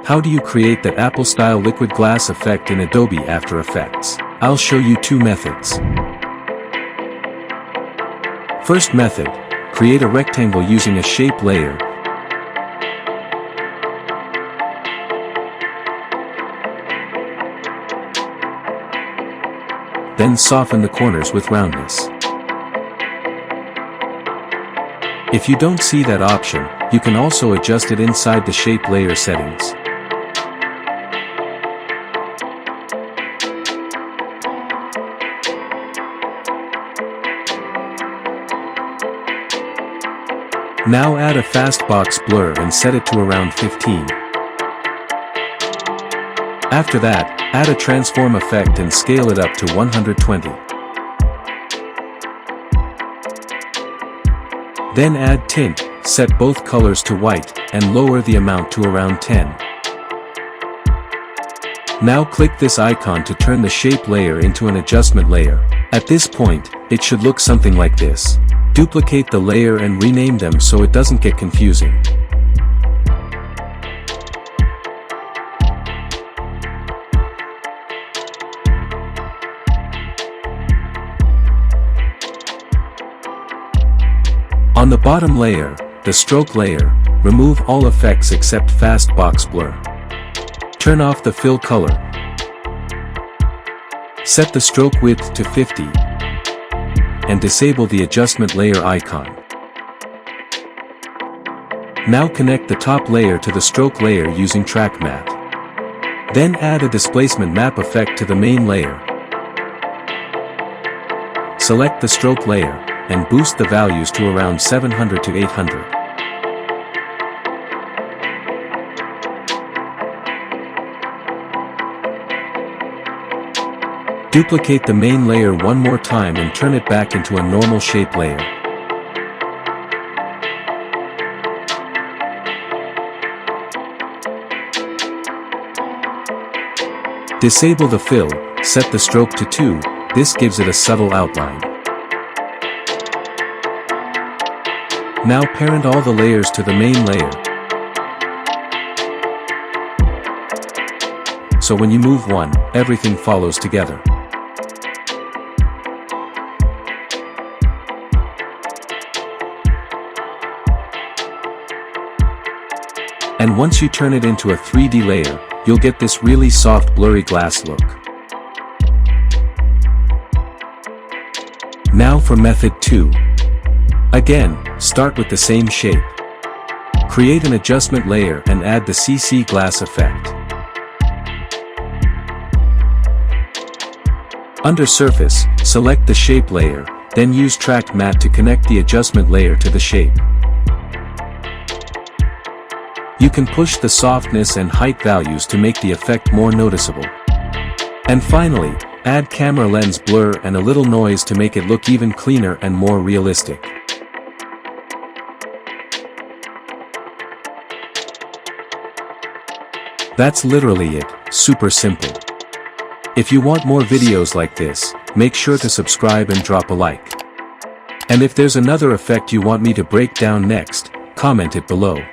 How do you create that Apple-style liquid glass effect in Adobe After Effects? I'll show you two methods. First method, create a rectangle using a shape layer. Then soften the corners with roundness. If you don't see that option, you can also adjust it inside the shape layer settings. Now add a fastbox blur and set it to around 15. After that, add a transform effect and scale it up to 120. Then add tint, set both colors to white, and lower the amount to around 10. Now click this icon to turn the shape layer into an adjustment layer. At this point, it should look something like this. Duplicate the layer and rename them so it doesn't get confusing. On the bottom layer, the stroke layer, remove all effects except fastbox blur. Turn off the fill color. Set the stroke width to 50. And disable the adjustment layer icon. Now connect the top layer to the stroke layer using track matte. Then add a displacement map effect to the main layer. Select the stroke layer, and boost the values to around 700 to 800. Duplicate the main layer one more time and turn it back into a normal shape layer. Disable the fill, set the stroke to 2, this gives it a subtle outline. Now parent all the layers to the main layer. So when you move one, everything follows together. And once you turn it into a 3D layer, you'll get this really soft blurry glass look. Now for method 2. Again, start with the same shape. Create an adjustment layer and add the CC glass effect. Under Surface, select the shape layer, then use track matte to connect the adjustment layer to the shape. You can push the softness and height values to make the effect more noticeable. And finally, add camera lens blur and a little noise to make it look even cleaner and more realistic. That's literally it, super simple. If you want more videos like this, make sure to subscribe and drop a like. And if there's another effect you want me to break down next, comment it below.